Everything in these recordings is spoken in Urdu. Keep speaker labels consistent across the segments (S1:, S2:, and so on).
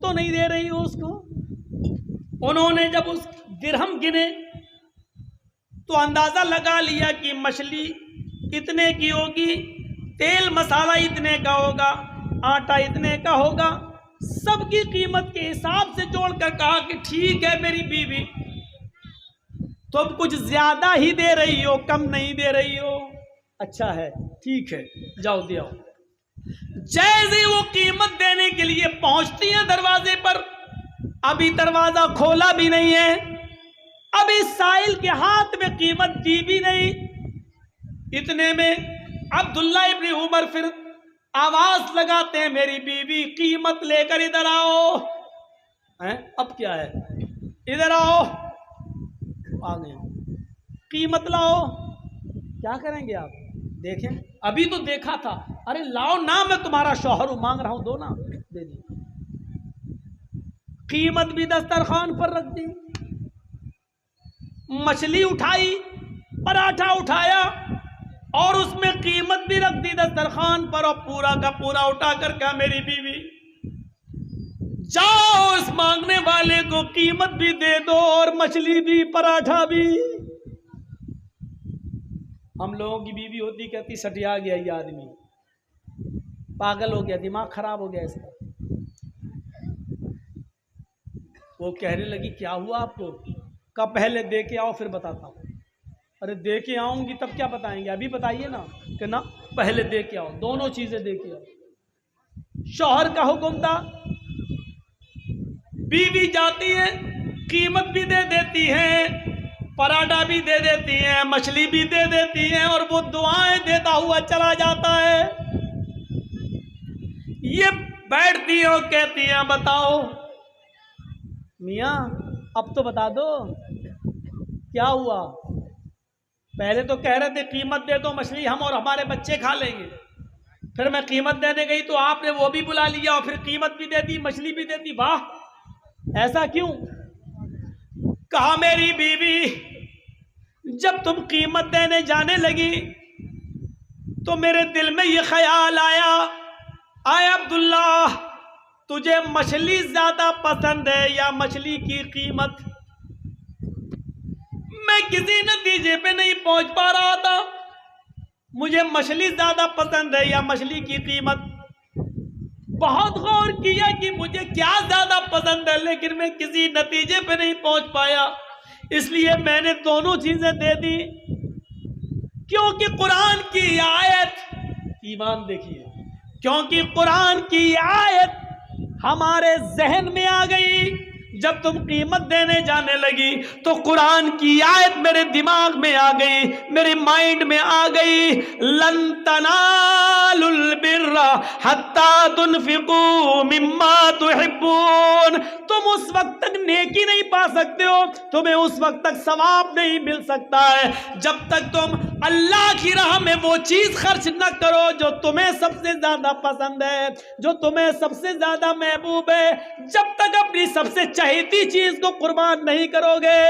S1: تو نہیں دے رہی ہو اس کو؟ انہوں نے جب اس درہم گنے تو اندازہ لگا لیا کہ مچھلی اتنے کی ہوگی، تیل مسالہ اتنے کا ہوگا، آٹا اتنے کا ہوگا، سب کی قیمت کے حساب سے جوڑ کر کہا کہ ٹھیک ہے میری بیوی، تم کچھ زیادہ ہی دے رہی ہو، کم نہیں دے رہی ہو، اچھا ہے ٹھیک ہے جاؤ دے آؤ۔ جیسے وہ قیمت دینے کے لیے پہنچتی ہیں دروازے پر، ابھی دروازہ کھولا بھی نہیں ہے، ابھی سائل کے ہاتھ میں قیمت دی بھی نہیں، اتنے میں عبداللہ ابن عمر پھر آواز لگاتے ہیں میری بیوی قیمت لے کر ادھر آؤ۔ اب کیا ہے؟ ادھر آؤ، آ گئے، قیمت لاؤ۔ کیا کریں گے آپ؟ دیکھیں ابھی تو دیکھا تھا، ارے لاؤ نا، میں تمہارا شوہر ہوں، مانگ رہا ہوں، دو نا، دے دی۔ قیمت بھی دسترخوان پر رکھ دی، مچھلی اٹھائی، پراٹھا اٹھایا اور اس میں قیمت بھی رکھ دی دسترخوان پر، اور پورا کا پورا اٹھا کر کہا میری بیوی جاؤ اس مانگنے والے کو قیمت بھی دے دو اور مچھلی بھی پراٹھا بھی۔ ہم لوگوں کی بیوی ہوتی کہتی سٹیا گیا یہ آدمی، پاگل ہو گیا، دماغ خراب ہو گیا اس کا۔ وہ کہنے لگی کیا ہوا آپ کو؟ کب پہلے دے کے آؤ پھر بتاتا ہوں۔ ارے دے کے آؤں گی تب کیا بتائیں گے، ابھی بتائیے نا، کہ نا پہلے دے کے آؤ، دونوں چیزیں دے کے آؤ۔ شوہر کا حکم تھا، بیوی جاتی ہے قیمت بھی دے دیتی ہے، پراٹھا بھی دے دیتی ہیں، مچھلی بھی دے دیتی ہیں، اور وہ دعائیں دیتا ہوا چلا جاتا ہے۔ یہ بیٹھتی ہیں اور کہتی ہیں بتاؤ میاں اب تو بتا دو کیا ہوا؟ پہلے تو کہہ رہے تھے قیمت دے دو، مچھلی ہم اور ہمارے بچے کھا لیں گے، پھر میں قیمت دینے گئی تو آپ نے وہ بھی بلا لیا اور پھر قیمت بھی دے دی، مچھلی بھی دے دی، واہ ایسا کیوں؟ کہا میری بیوی جب تم قیمت دینے جانے لگی تو میرے دل میں یہ خیال آیا، آئے عبداللہ تجھے مچھلی زیادہ پسند ہے یا مچھلی کی قیمت؟ میں کسی نتیجے پہ نہیں پہنچ پا رہا تھا، مجھے مچھلی زیادہ پسند ہے یا مچھلی کی قیمت؟ بہت غور کیا کہ مجھے کیا زیادہ پسند ہے، لیکن میں کسی نتیجے پہ نہیں پہنچ پایا، اس لیے میں نے دونوں چیزیں دے دی، کیونکہ قرآن کی آیت، ایمان دیکھیے، کیونکہ قرآن کی آیت ہمارے ذہن میں آ گئی۔ جب تم قیمت دینے جانے لگی تو قرآن کی آیت میرے دماغ میں آ گئی، میرے مائنڈ میں آ گئی، لن تنالوا البر حتی تنفقوا مما تحبون۔ تم اس وقت تک نیکی نہیں پا سکتے ہو، تمہیں اس وقت تک ثواب نہیں مل سکتا ہے جب تک تم اللہ کی راہ میں وہ چیز خرچ نہ کرو جو تمہیں سب سے زیادہ پسند ہے، جو تمہیں سب سے زیادہ محبوب ہے۔ جب تک اپنی سب سے چہیتی چیز کو قربان نہیں کرو گے،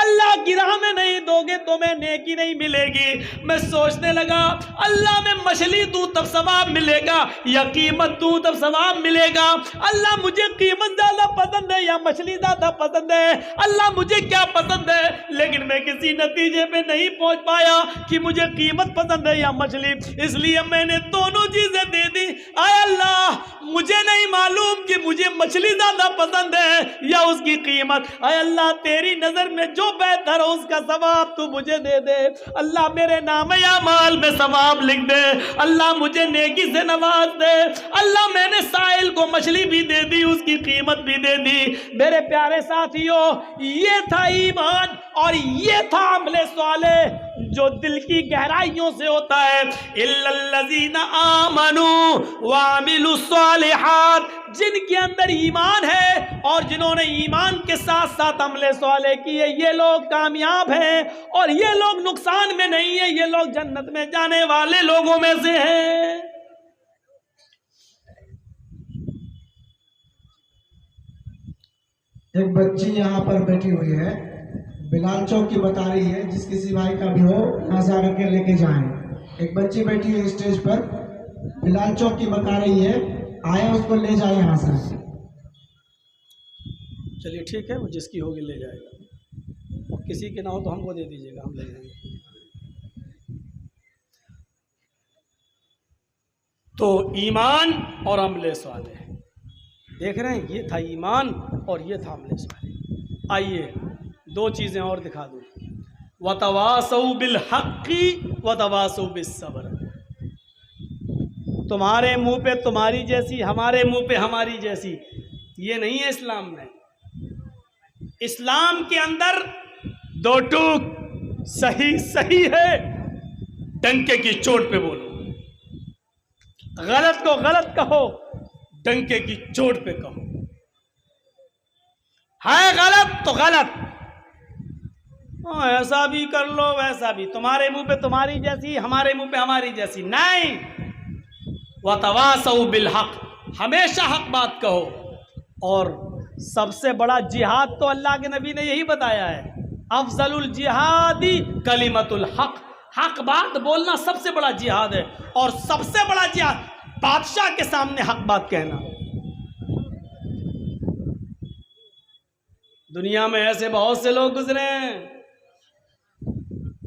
S1: اللہ کی راہ میں نہیں دو گے، تمہیں نیکی نہیں ملے گی۔ میں سوچنے لگا اللہ میں مچھلی دوں تب ثواب ملے گا یا قیمت دوں تب ثواب ملے گا؟ اللہ مجھے قیمت زیادہ پسند ہے یا مچھلی زیادہ پسند ہے؟ اللہ مجھے کیا پسند ہے؟ لیکن میں کسی نتیجے پہ نہیں پہنچ پایا کہ مجھے قیمت پسند ہے یا مچھلی، اس لیے میں نے دونوں چیزیں دے دی۔ اے اللہ مجھے نہیں معلوم کہ مجھے مچھلی زیادہ پسند ہے یا اس کی قیمت، اے اللہ تیری نظر میں جو بہتر ہو اس کا ثواب تو مجھے دے دے۔ اللہ میرے نام اعمال میں ثواب لکھ دے، اللہ مجھے نیکی سے نواز دے۔ اللہ میں نے سائل کو مچھلی بھی دے دی، اس کی قیمت بھی دے دی۔ میرے پیارے ساتھیوں، یہ تھا ایمان اور یہ تھا عمل صالح جو دل کی گہرائیوں سے ہوتا ہے۔ الا الذین آمنوا وعملوا الصالحات، جن کے اندر ایمان ہے اور جنہوں نے ایمان کے ساتھ ساتھ عمل صالح کیے، یہ لوگ کامیاب ہیں اور یہ لوگ نقصان میں نہیں ہیں، یہ لوگ جنت میں جانے والے لوگوں میں سے ہیں۔
S2: ایک بچی یہاں پر بیٹھی ہوئی ہے، بلال چوک کی بتا رہی ہے، جس کسی بھائی کا بھی ہو یہاں سے آ کر کے لے کے جائیں۔ ایک بچی بیٹھی ہوئی اسٹیج پر، بلال چوک کی بتا رہی ہے، آئے اس کو لے جائے یہاں سے۔
S1: چلیے ٹھیک ہے, وہ جس کی ہوگی لے جائے گا, کسی کی نہ ہو تو ہم کو دے دیجیے گا, ہم لے جائیں گے. تو ایمان اور عمل صالح دیکھ رہے ہیں, یہ تھا ایمان اور یہ تھا عمل صالح. آئیے دو چیزیں اور دکھا دوں. وَتَوَاسَوْا بِالْحَقِّ وَتَوَاسَوْا بِالصَّبْرِ. تمہارے منہ پہ تمہاری جیسی, ہمارے منہ پہ ہماری جیسی, یہ نہیں ہے اسلام میں. اسلام کے اندر دو ٹوک صحیح صحیح ہے, ڈنکے کی چوٹ پہ بولو. غلط کو غلط کہو, ڈنکے کی چوٹ پہ کہو. ہے غلط تو غلط, ایسا بھی کر لو ویسا بھی, تمہارے منہ پہ تمہاری جیسی, ہمارے منہ پہ ہماری جیسی, نہیں. وَتَوَاسَوْا بِالْحَقِّ, ہمیشہ حق بات کہو. اور سب سے بڑا جہاد تو اللہ کے نبی نے یہی بتایا ہے, افضل الجہاد کلمۃ الحق. حق بات بولنا سب سے بڑا جہاد ہے, اور سب سے بڑا جہاد بادشاہ کے سامنے حق بات کہنا. دنیا میں ایسے بہت سے لوگ گزرے ہیں,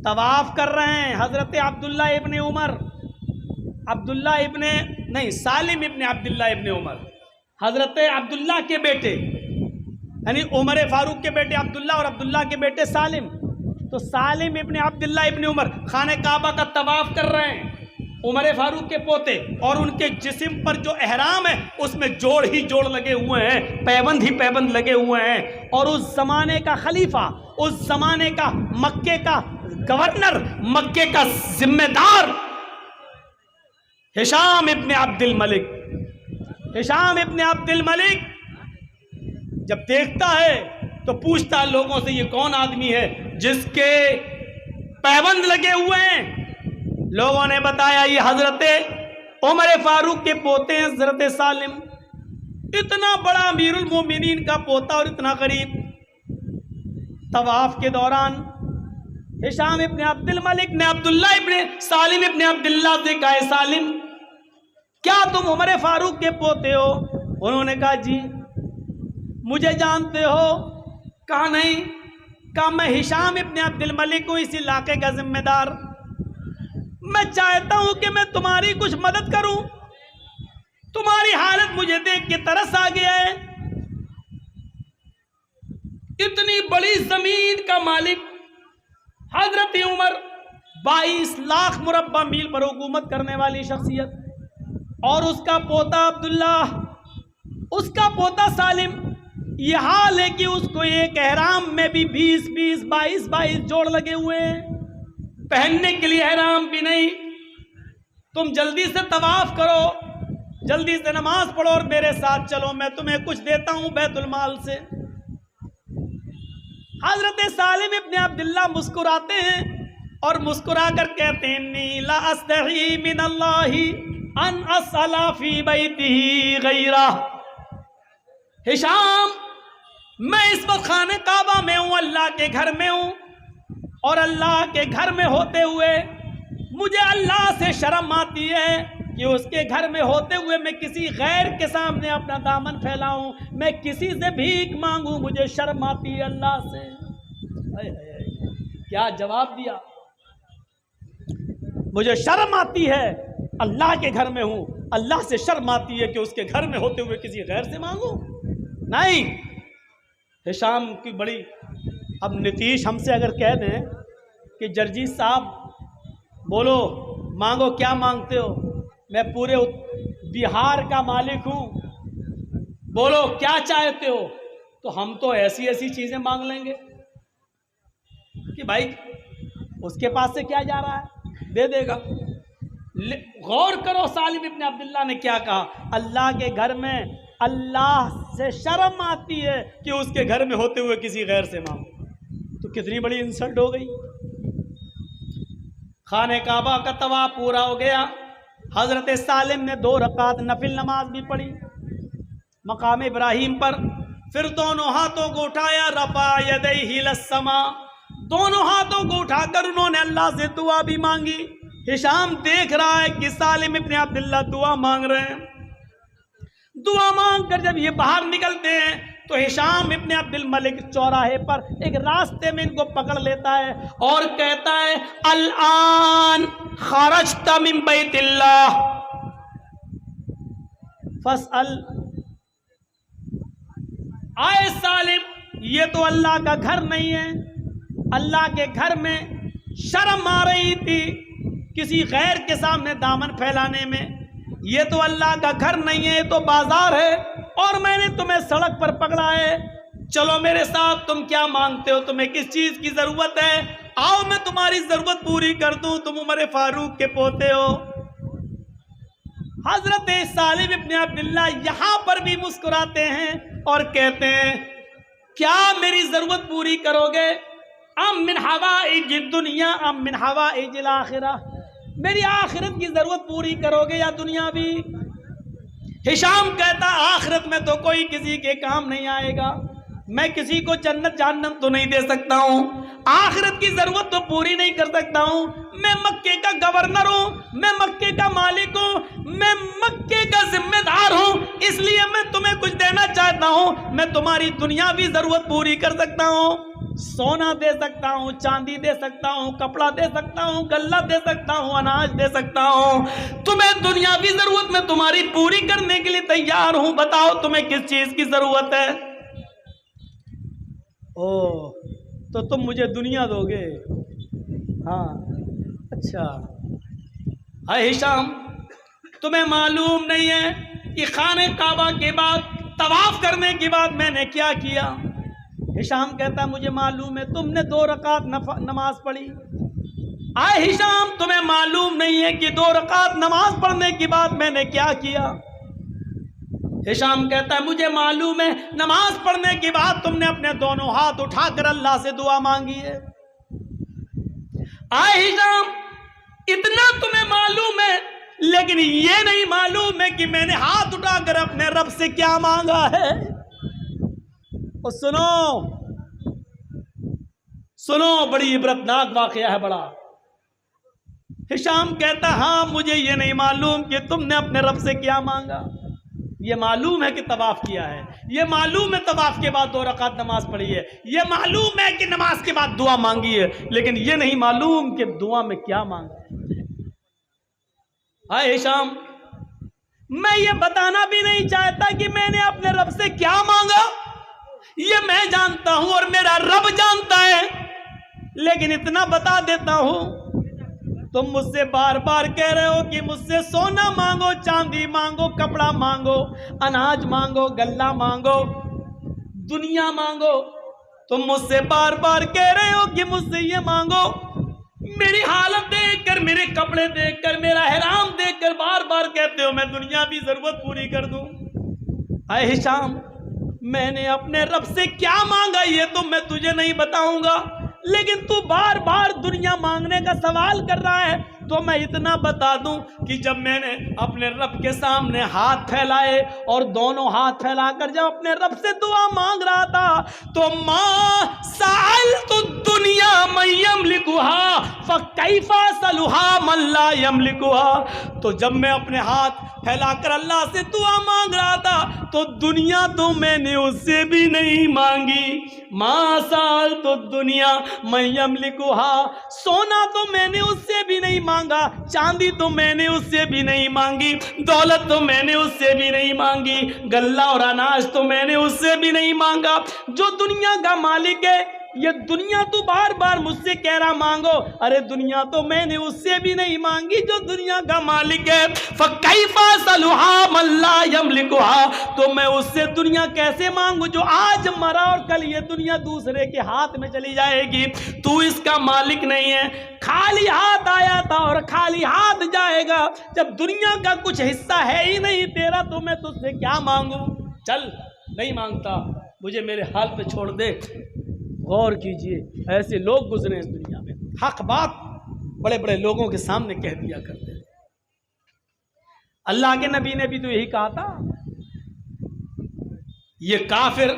S1: طواف کر رہے ہیں. حضرت عبداللہ ابن عمر, سالم ابن عبداللہ ابن عمر, حضرت عبداللہ کے بیٹے, یعنی عمر فاروق کے بیٹے عبداللہ اور عبداللہ کے بیٹے سالم. تو سالم ابن عبداللہ ابن عمر خانہ کعبہ کا طواف کر رہے ہیں, عمر فاروق کے پوتے, اور ان کے جسم پر جو احرام ہے اس میں جوڑ ہی جوڑ لگے ہوئے ہیں, پیبند ہی پیبند لگے ہوئے ہیں. اور اس زمانے کا خلیفہ, اس زمانے کا مکے کا گورنر, مکے کا ذمہ دار ہشام ابن عبد الملک. ہشام ابن عبد الملک جب دیکھتا ہے تو پوچھتا ہے لوگوں سے, یہ کون آدمی ہے جس کے پیبند لگے ہوئے ہیں؟ لوگوں نے بتایا یہ حضرت عمر فاروق کے پوتے ہیں, حضرت سالم. اتنا بڑا امیر المومنین کا پوتا اور اتنا قریب. طواف کے دوران ہشام ابن عبد الملک نے عبداللہ ابن سالم ابن عبداللہ سے کہا, سالم کیا تم عمر فاروق کے پوتے ہو؟ انہوں نے کہا جی. مجھے جانتے ہو؟ کہا نہیں. کہا میں ہشام ابن عبد الملک ہوں, اس علاقے کا ذمہ دار. میں چاہتا ہوں کہ میں تمہاری کچھ مدد کروں. تمہاری حالت مجھے دیکھ کے ترس آ گیا ہے. اتنی بڑی زمین کا مالک حضرت عمر, 22 لاکھ مربع میل پر حکومت کرنے والی شخصیت, اور اس کا پوتا عبداللہ, اس کا پوتا سالم. یہ حال ہے کہ اس کو ایک احرام میں بھی 20 22 جوڑ لگے ہوئے ہیں, پہننے کے لیے احرام بھی نہیں. تم جلدی سے طواف کرو, جلدی سے نماز پڑھو اور میرے ساتھ چلو, میں تمہیں کچھ دیتا ہوں بیت المال سے. حضرت سالم ابن عبداللہ مسکراتے ہیں اور مسکرا کر کہتے ہیں, انی لا استحی من اللہ ان اسأل فی بیتہ غیرہ. ہشام, میں اس وقت خانہ کعبہ میں ہوں, اللہ کے گھر میں ہوں, اور اللہ کے گھر میں ہوتے ہوئے مجھے اللہ سے شرم آتی ہے کہ اس کے گھر میں ہوتے ہوئے میں کسی غیر کے سامنے اپنا دامن پھیلاؤں, میں کسی سے بھیک مانگوں, مجھے شرم آتی ہے اللہ سے. کیا جواب دیا؟ مجھے شرم آتی ہے, اللہ کے گھر میں ہوں, اللہ سے شرم آتی ہے کہ اس کے گھر میں ہوتے ہوئے کسی غیر سے مانگوں. نہیں. ہشام کی بڑی, اب نتیش ہم سے اگر کہہ دیں کہ جرجیت صاحب بولو مانگو, کیا مانگتے ہو؟ میں پورے بہار کا مالک ہوں, بولو کیا چاہتے ہو؟ تو ہم تو ایسی ایسی چیزیں مانگ لیں گے کہ بھائی اس کے پاس سے کیا جا رہا ہے, دے دے گا. غور کرو سالم ابن عبداللہ نے کیا کہا, اللہ کے گھر میں اللہ سے شرم آتی ہے کہ اس کے گھر میں ہوتے ہوئے کسی غیر سے مانگو. تو کتنی بڑی انسلٹ ہو گئی. خانہ کعبہ کا طواف پورا ہو گیا. حضرت سالم نے 2 رکعت نفل نماز بھی پڑھی مقام ابراہیم پر. پھر دونوں ہاتھوں کو اٹھایا, رفع یدیہ للسماء, دونوں ہاتھوں کو اٹھا کر انہوں نے اللہ سے دعا بھی مانگی. ہشام دیکھ رہا ہے کہ سالم ابن عبداللہ دعا مانگ رہے ہیں. دعا مانگ کر جب یہ باہر نکلتے ہیں تو ہشام ابن عبد الملک چوراہے پر ایک راستے میں ان کو پکڑ لیتا ہے اور کہتا ہے الآن خرجت من بیت اللہ فاسأل، آئے سالم یہ تو اللہ کا گھر نہیں ہے، اللہ کے گھر میں شرم آ رہی تھی کسی غیر کے سامنے دامن پھیلانے میں، یہ تو اللہ کا گھر نہیں ہے، یہ تو بازار ہے اور میں نے تمہیں سڑک پر پکڑا ہے، چلو میرے ساتھ، تم کیا مانگتے ہو، تمہیں کس چیز کی ضرورت ہے، آؤ میں تمہاری ضرورت پوری کر دوں، تم عمر فاروق کے پوتے ہو۔ حضرت سالم ابن عبداللہ یہاں پر بھی مسکراتے ہیں اور کہتے ہیں کیا میری ضرورت پوری کرو گے، ام من حوائج الدنیا ام من حوائج الآخرہ، میری آخرت کی ضرورت پوری کرو گے یا دنیاوی؟ ہشام کہتا آخرت میں تو کوئی کسی کے کام نہیں آئے گا، میں کسی کو جنت جہنم تو نہیں دے سکتا ہوں، آخرت کی ضرورت تو پوری نہیں کر سکتا ہوں، میں مکے کا گورنر ہوں، میں مکے کا مالک ہوں، میں مکے کا ذمہ دار ہوں، اس لیے میں تمہیں کچھ دینا چاہتا ہوں، میں تمہاری دنیاوی ضرورت پوری کر سکتا ہوں، سونا دے سکتا ہوں، چاندی دے سکتا ہوں، کپڑا دے سکتا ہوں، غلہ دے سکتا ہوں، اناج دے سکتا ہوں، تمہیں دنیاوی ضرورت میں تمہاری پوری کرنے کے لیے تیار ہوں، بتاؤ تمہیں کس چیز کی ضرورت ہے؟ اوہ تو تم مجھے دنیا دو گے؟ ہاں اچھا۔ اے ہشام تمہیں معلوم نہیں ہے کہ خانہ کعبہ کے بعد طواف کرنے کے بعد میں نے کیا کیا؟ ہشام کہتا مجھے معلوم ہے، تم نے 2 رکعت نماز پڑھی۔ اے ہشام تمہیں معلوم نہیں ہے کہ 2 رکعت نماز پڑھنے کے بعد میں نے کیا کیا؟ ہشام کہتا ہے مجھے معلوم ہے نماز پڑھنے کے بعد تم نے اپنے دونوں ہاتھ اٹھا کر اللہ سے دعا مانگی ہے۔ اے ہشام اتنا تمہیں معلوم ہے، لیکن یہ نہیں معلوم ہے کہ میں نے ہاتھ اٹھا کر اپنے رب سے کیا مانگا ہے۔ اور سنو بڑی عبرتناک واقعہ ہے بڑا۔ ہشام کہتا ہاں مجھے یہ نہیں معلوم کہ تم نے اپنے رب سے کیا مانگا، یہ معلوم ہے کہ طواف کیا ہے، یہ معلوم ہے طواف کے بعد 2 رکعت نماز پڑھی ہے، یہ معلوم ہے کہ نماز کے بعد دعا مانگی ہے، لیکن یہ نہیں معلوم کہ دعا میں کیا مانگا ہے۔ اے ہشام میں یہ بتانا بھی نہیں چاہتا کہ میں نے اپنے رب سے کیا مانگا، یہ میں جانتا ہوں اور میرا رب جانتا ہے، لیکن اتنا بتا دیتا ہوں تم مجھ سے بار بار کہہ رہے ہو کہ مجھ سے سونا مانگو، چاندی مانگو، کپڑا مانگو، اناج مانگو، غلہ مانگو، دنیا مانگو، تم مجھ سے بار بار کہہ رہے ہو کہ مجھ سے یہ مانگو، میری حالت دیکھ کر، میرے کپڑے دیکھ کر، میرا احرام دیکھ کر بار بار کہتے ہو میں دنیا بھی ضرورت پوری کر دوں۔ اے ہشام میں نے اپنے رب سے کیا مانگا یہ تو میں تجھے نہیں بتاؤں گا، لیکن تو بار بار دنیا مانگنے کا سوال کر رہا ہے تو میں اتنا بتا دوں کہ جب میں نے اپنے رب کے سامنے ہاتھ پھیلائے اور دونوں ہاتھ پھیلا کر جب اپنے رب سے دعا مانگ رہا تھا تو ما سألت الدنیا من یملکها فکیف اسألها من لا یملکها، تو جب میں اپنے ہاتھ پھیلا کر اللہ سے دعا مانگ رہا تھا تو دنیا تو میں نے اس سے بھی نہیں مانگی، ما سألت الدنیا من یملکها، سونا تو میں نے اس سے بھی نہیں مانگا، چاندی تو میں نے اس سے بھی نہیں مانگی، دولت تو میں نے اس سے بھی نہیں مانگی، غلہ اور اناج تو میں نے اس سے بھی نہیں مانگا، جو دنیا کا مالک ہے یہ دنیا تو بار بار مجھ سے کہہ رہا مانگو، ارے دنیا تو میں نے اس سے بھی نہیں مانگی جو دنیا کا مالک ہے، فَكَيْفَ أَسْأَلُهَا مَن لَّا يَمْلِكُهَا، تو میں اس سے دنیا کیسے مانگوں جو آج مرا اور کل یہ دنیا دوسرے کے ہاتھ میں چلی جائے گی، تو اس کا مالک نہیں ہے، خالی ہاتھ آیا تھا اور خالی ہاتھ جائے گا، جب دنیا کا کچھ حصہ ہے ہی نہیں تیرا تو میں تجھ سے کیا مانگوں، چل نہیں مانگتا، مجھے میرے حال پہ چھوڑ دے۔ غور کیجئے ایسے لوگ گزرے اس دنیا میں، حق بات بڑے بڑے لوگوں کے سامنے کہہ دیا کرتے ہیں۔ اللہ کے نبی نے بھی تو یہی کہا تھا، یہ کافر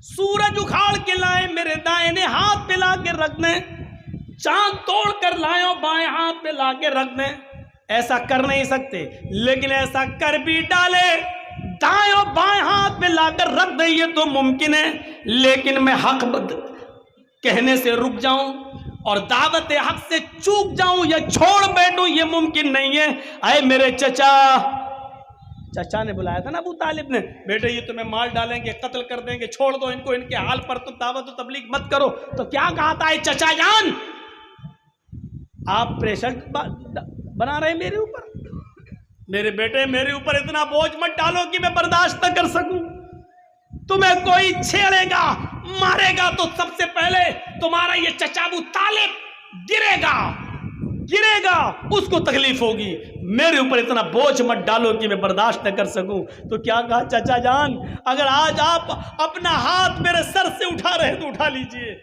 S1: سورج اکھاڑ کے لائے میرے دائنے ہاتھ پہ لا کے رکھ دیں، چاند توڑ کر لائے اور بائیں ہاتھ پہ لا کے رکھ دیں، ایسا کر نہیں سکتے، لیکن ایسا کر بھی ڈالے دائیں اور بائیں ہاتھ میں لا کر رکھ دیں یہ تو ممکن ہے، لیکن میں حق کہنے سے رک جاؤں اور دعوت حق سے چوک جاؤں یا چھوڑ بیٹھوں یہ ممکن نہیں ہے۔ اے میرے چچا نے بلایا تھا نا ابو طالب نے، بیٹے یہ تمہیں مار ڈالیں گے، قتل کر دیں گے، چھوڑ دو ان کو، ان کے حال پر تم دعوت و تبلیغ مت کرو۔ تو کیا کہا تھا اے چچا جان، آپ پریشر بنا رہے ہیں میرے اوپر، میرے بیٹے میرے اوپر اتنا بوجھ مت ڈالو کہ میں برداشت نہ کر سکوں۔ تمہیں کوئی چھیڑے گا مارے گا تو سب سے پہلے تمہارا یہ چچا ابو طالب گرے گا، اس کو تکلیف ہوگی، میرے اوپر اتنا بوجھ مت ڈالو کہ میں برداشت نہ کر سکوں۔ تو کیا کہا چچا جان، اگر آج آپ اپنا ہاتھ میرے سر سے اٹھا رہے تو اٹھا لیجئے،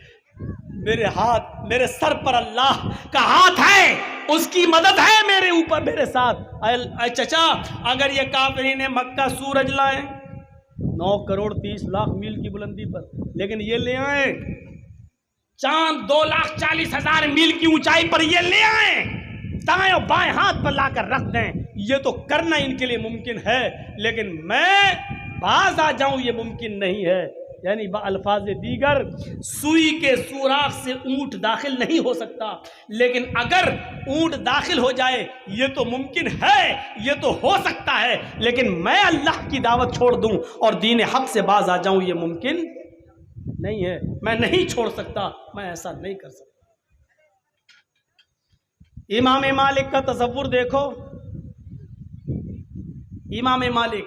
S1: میرے سر پر اللہ کا ہاتھ ہے، اس کی مدد ہے میرے اوپر، میرے ساتھ۔ اے چچا، اگر یہ کافرین مکہ سورج لائیں 9 کروڑ 30 لاکھ میل کی بلندی پر، لیکن یہ لے آئیں چاند 2,40,000 میل کی اونچائی پر، یہ لے آئیں دائیں اور بائیں ہاتھ پر لا کر رکھ دیں، یہ تو کرنا ان کے لیے ممکن ہے، لیکن میں باز آ جاؤں یہ ممکن نہیں ہے۔ یعنی الفاظ دیگر، سوئی کے سوراخ سے اونٹ داخل نہیں ہو سکتا، لیکن اگر اونٹ داخل ہو جائے یہ تو ممکن ہے، یہ تو ہو سکتا ہے، لیکن میں اللہ کی دعوت چھوڑ دوں اور دین حق سے باز آ جاؤں یہ ممکن نہیں ہے، میں نہیں چھوڑ سکتا، میں ایسا نہیں کر سکتا۔ امام مالک کا تصور دیکھو، امام مالک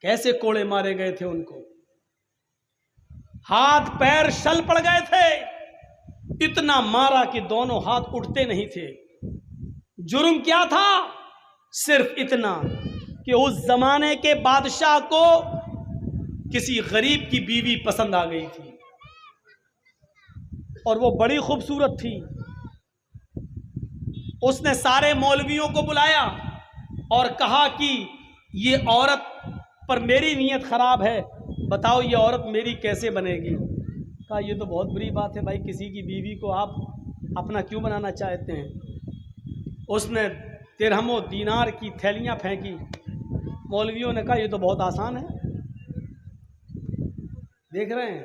S1: کیسے کوڑے مارے گئے تھے، ان کو ہاتھ پیر شل پڑ گئے تھے، اتنا مارا کہ دونوں ہاتھ اٹھتے نہیں تھے۔ جرم کیا تھا؟ صرف اتنا کہ اس زمانے کے بادشاہ کو کسی غریب کی بیوی پسند آ گئی تھی اور وہ بڑی خوبصورت تھی۔ اس نے سارے مولویوں کو بلایا اور کہا کہ یہ عورت پر میری نیت خراب ہے، بتاؤ یہ عورت میری کیسے بنے گی؟ کہا یہ تو بہت بری بات ہے بھائی، کسی کی بیوی کو آپ اپنا کیوں بنانا چاہتے ہیں؟ اس نے درہم و دینار کی تھیلیاں پھینکی، مولویوں نے کہا یہ تو بہت آسان ہے، دیکھ رہے ہیں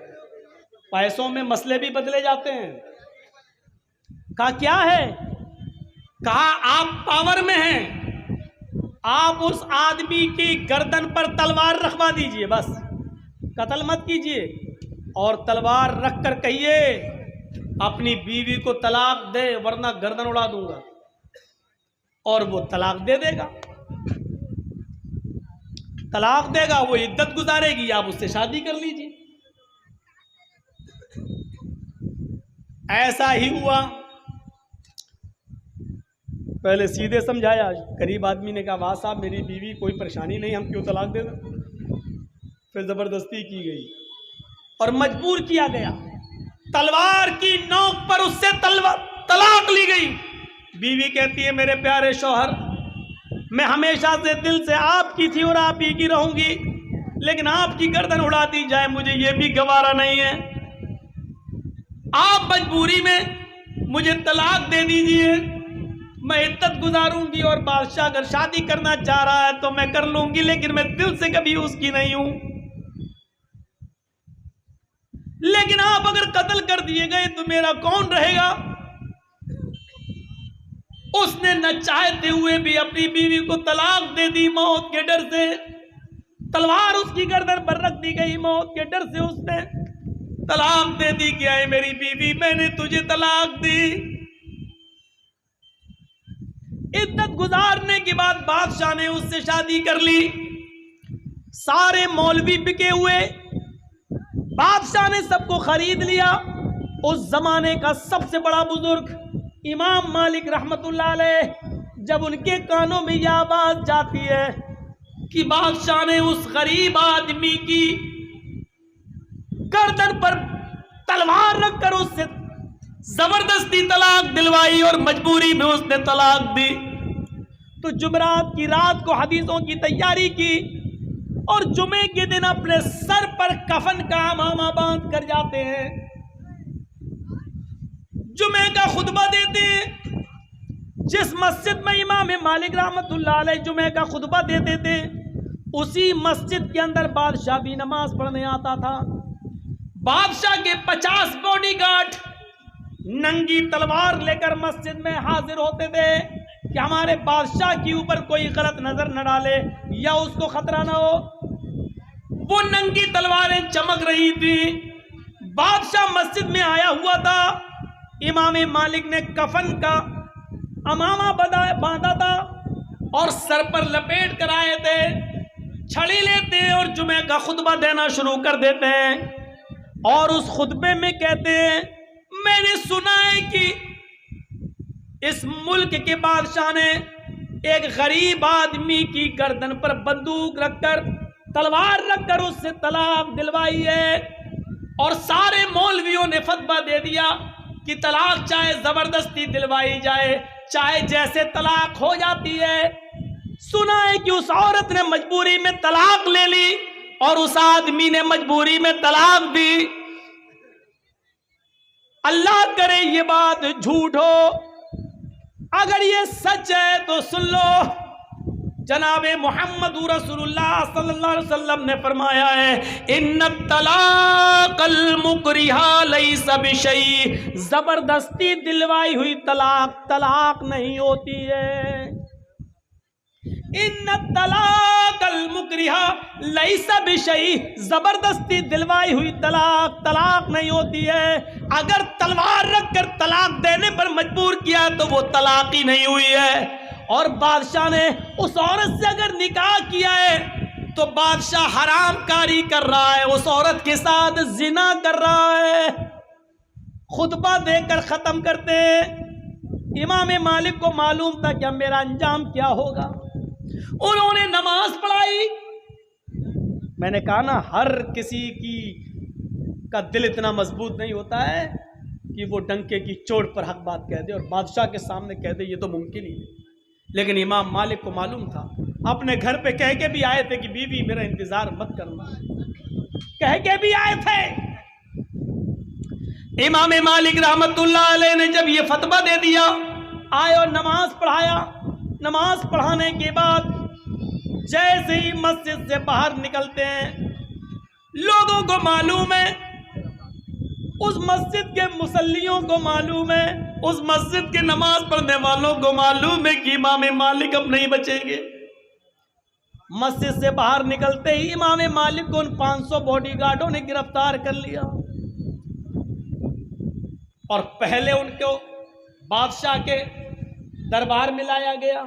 S1: پیسوں میں مسئلے بھی بدلے جاتے ہیں۔ کہا کیا ہے؟ کہا آپ پاور میں ہیں، آپ اس آدمی کی گردن پر تلوار رکھوا دیجئے، بس قتل مت کیجئے، اور تلوار رکھ کر کہیے اپنی بیوی کو طلاق دے ورنہ گردن اڑا دوں گا، اور وہ طلاق دے دے گا، طلاق دے گا، وہ عدت گزارے گی، آپ اس سے شادی کر لیجئے۔ ایسا ہی ہوا۔ پہلے سیدھے سمجھایا، قریب آدمی نے کہا واہ صاحب میری بیوی کوئی پریشانی نہیں، ہم کیوں طلاق دے دیں؟ پھر زبردستی کی گئی اور مجبور کیا گیا، تلوار کی نوک پر اس سے طلاق لی گئی۔ بیوی کہتی ہے میرے پیارے شوہر، میں ہمیشہ سے دل سے آپ کی تھی اور آپ ہی کی رہوں گی، لیکن آپ کی گردن اڑا دی جائے مجھے یہ بھی گوارا نہیں ہے، آپ مجبوری میں مجھے طلاق دے دیجئے، میں عدت گزاروں گی، اور بادشاہ اگر شادی کرنا چاہ رہا ہے تو میں کر لوں گی، لیکن میں دل سے کبھی اس کی نہیں ہوں۔ لیکن آپ اگر قتل کر دیے گئے تو میرا کون رہے گا؟ اس نے نہ چاہتے ہوئے بھی اپنی بیوی کو طلاق دے دی، موت کے ڈر سے تلوار اس کی گردن پر رکھ دی گئی، موت کے ڈر سے اس نے طلاق دے دی کہ اے میری بیوی میں نے تجھے طلاق دی۔ عدت گزارنے کے بعد بادشاہ نے اس سے شادی کر لی، سارے مولوی بکے ہوئے، بادشاہ نے سب کو خرید لیا۔ اس زمانے کا سب سے بڑا بزرگ امام مالک رحمت اللہ علیہ، جب ان کے کانوں میں یہ آواز جاتی ہے کہ بادشاہ نے اس غریب آدمی کی گردن پر تلوار رکھ کر اس سے زبردستی طلاق دلوائی اور مجبوری میں اس نے طلاق دی، تو جمعرات کی رات کو حدیثوں کی تیاری کی اور جمعے کے دن اپنے سر پر کفن کا امامہ باندھ کر جاتے ہیں، جمعے کا خطبہ دیتے ہیں۔ جس مسجد میں امام مالک رحمت اللہ علیہ جمعے کا خطبہ دیتے تھے اسی مسجد کے اندر بادشاہ بھی نماز پڑھنے آتا تھا. بادشاہ کے 50 باڈی گارڈ ننگی تلوار لے کر مسجد میں حاضر ہوتے تھے کہ ہمارے بادشاہ کے اوپر کوئی غلط نظر نہ ڈالے یا اس کو خطرہ نہ ہو. وہ ننگی تلواریں چمک رہی تھی. بادشاہ مسجد میں آیا ہوا تھا. امام مالک نے کفن کا امامہ باندھا تھا اور سر پر لپیٹ کر آئے تھے. چھڑی لیتے ہیں اور جمعہ کا خطبہ دینا شروع کر دیتے ہیں اور اس خطبے میں کہتے ہیں میں نے سنا ہے کہ اس ملک کے بادشاہ نے ایک غریب آدمی کی گردن پر بندوق رکھ کر تلوار رکھ کر اس سے طلاق دلوائی ہے اور سارے مولویوں نے فتویٰ دے دیا کہ طلاق چاہے زبردستی دلوائی جائے چاہے جیسے طلاق ہو جاتی ہے. سنا ہے کہ اس عورت نے مجبوری میں طلاق لے لی اور اس آدمی نے مجبوری میں طلاق دی. اللہ کرے یہ بات جھوٹ ہو. اگر یہ سچ ہے تو سن لو. جناب محمد رسول اللہ صلی اللہ علیہ وسلم نے فرمایا ہے ان الطلاق المکرہ لیس بشیء. زبردستی دلوائی ہوئی طلاق نہیں ہوتی ہے. ان الطلاق المکرہ لیس بشیء. زبردستی دلوائی ہوئی طلاق نہیں ہوتی ہے. اگر تلوار رکھ کر طلاق دینے پر مجبور کیا تو وہ طلاق ہی نہیں ہوئی ہے. اور بادشاہ نے اس عورت سے اگر نکاح کیا ہے تو بادشاہ حرام کاری کر رہا ہے, اس عورت کے ساتھ زنا کر رہا ہے. خطبہ دے کر ختم کرتے. امام مالک کو معلوم تھا کہ میرا انجام کیا ہوگا. انہوں نے نماز پڑھائی. میں نے کہا نا ہر کسی کا دل اتنا مضبوط نہیں ہوتا ہے کہ وہ ڈنکے کی چوٹ پر حق بات کہہ دے اور بادشاہ کے سامنے کہہ دے, یہ تو ممکن ہی نہیں. لیکن امام مالک کو معلوم تھا. اپنے گھر پہ کہہ کے بھی آئے تھے کہ بیوی میرا انتظار مت کرنا, کہہ کے بھی آئے تھے. امام مالک رحمت اللہ علیہ نے جب یہ فتویٰ دے دیا آئے اور نماز پڑھایا. نماز پڑھانے کے بعد جیسے ہی مسجد سے باہر نکلتے ہیں لوگوں کو معلوم ہے, اس مسجد کے مصلیوں کو معلوم ہے, اس مسجد کے نماز پڑھنے والوں کو معلوم ہے کہ امام مالک اب نہیں بچیں گے. مسجد سے باہر نکلتے ہی امام مالک کو ان 500 باڈی گارڈوں نے گرفتار کر لیا اور پہلے ان کو بادشاہ کے دربار میں لایا گیا.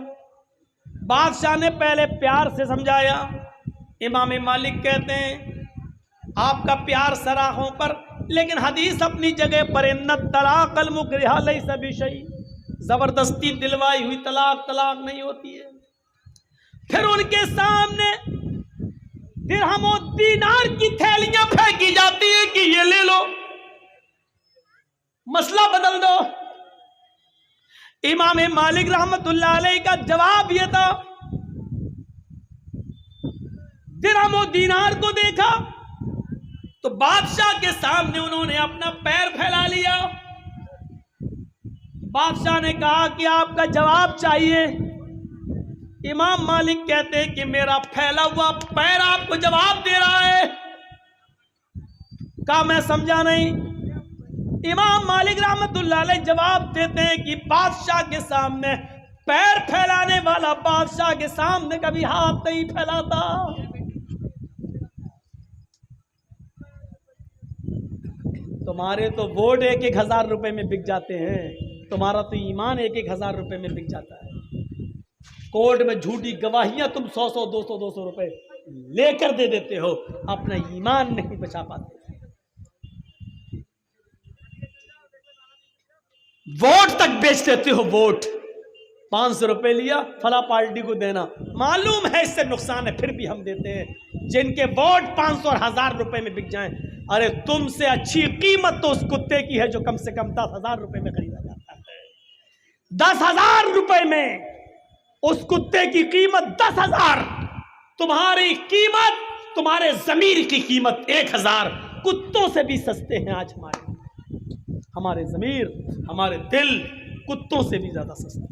S1: بادشاہ نے پہلے پیار سے سمجھایا. امام مالک کہتے ہیں آپ کا پیار سراہوں پر, لیکن حدیث اپنی جگہ پر ان الطلاق المکرہ لیس بشیء. زبردستی دلوائی ہوئی طلاق نہیں ہوتی ہے. پھر ان کے سامنے درہم و دینار کی تھیلیاں پھینکی جاتی ہیں کہ یہ لے لو, مسئلہ بدل دو. امام مالک رحمت اللہ علیہ کا جواب یہ تھا, درہم و دینار کو دیکھا تو بادشاہ کے سامنے انہوں نے اپنا پیر پھیلا لیا. بادشاہ نے کہا کہ آپ کا جواب چاہیے. امام مالک کہتے ہیں کہ میرا پھیلا ہوا پیر آپ کو جواب دے رہا ہے. کہا میں سمجھا نہیں. امام مالک رحمت اللہ علیہ جواب دیتے ہیں کہ بادشاہ کے سامنے پیر پھیلانے والا بادشاہ کے سامنے کبھی ہاتھ نہیں پھیلاتا. تمہارے تو ووٹ 1,000 روپے میں بک جاتے ہیں, تمہارا تو ایمان 1,000 روپے میں بک جاتا ہے. کورٹ میں جھوٹی گواہیاں تم 100 200 روپے لے کر دے دیتے ہو, اپنا ایمان نہیں بچا پاتے. ووٹ تک بیچ دیتے ہو. ووٹ 500 روپے لیا فلاں پارٹی کو دینا, معلوم ہے اس سے نقصان ہے, پھر بھی ہم دیتے ہیں. جن کے ووٹ 500 اور 1000 روپے میں بک جائیں, ارے تم سے اچھی قیمت تو اس کتے کی ہے جو کم سے کم 10,000 روپے میں خریدا جاتا ہے. 10,000 روپے میں اس کتے کی قیمت 10,000. تمہاری قیمت, تمہارے ضمیر کی قیمت 1,000. کتوں سے بھی سستے ہیں آج ہمارے ضمیر, ہمارے دل کتوں سے بھی زیادہ سستے ہیں.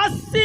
S1: 80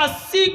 S1: 80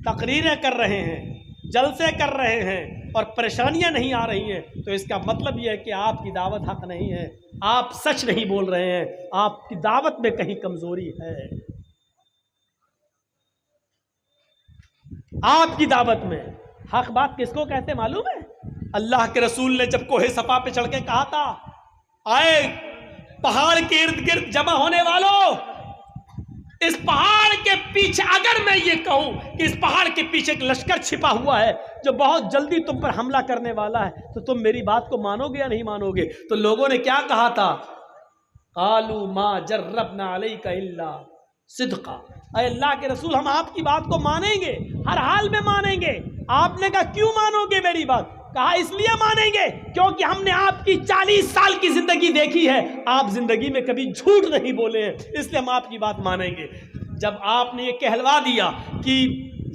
S1: تقریریں کر رہے ہیں، جلسے کر رہے ہیں اور پریشانیاں نہیں آ رہی ہیں، تو اس کا مطلب یہ ہے کہ آپ کی دعوت حق نہیں ہے، آپ سچ نہیں بول رہے ہیں، آپ کی دعوت میں کہیں کمزوری ہے۔ آپ کی دعوت میں حق بات کس کو کہتے معلوم ہے؟ اللہ کے رسول نے جب کوہ صفا پہ چڑھ کے کہا تھا، آئے پہاڑ کے ارد گرد جمع ہونے والوں، اس پہاڑ کے پیچھے، اگر میں یہ کہوں کہ اس پہاڑ کے پیچھے ایک لشکر چھپا ہوا ہے جو بہت جلدی تم پر حملہ کرنے والا ہے، تو تم میری بات کو مانو گے یا نہیں مانو گے؟ تو لوگوں نے کیا کہا تھا؟ قالوا ما جربنا علیک الا صدقا، اے اللہ کے رسول ہم آپ کی بات کو مانیں گے، ہر حال میں مانیں گے۔ آپ نے کہا کیوں مانو گے میری بات؟ کہا اس لیے مانیں گے کیونکہ ہم نے آپ کی 40 سال کی زندگی دیکھی ہے، آپ زندگی میں کبھی جھوٹ نہیں بولے ہیں، اس لیے ہم آپ کی بات مانیں گے۔ جب آپ نے یہ کہلوا دیا کہ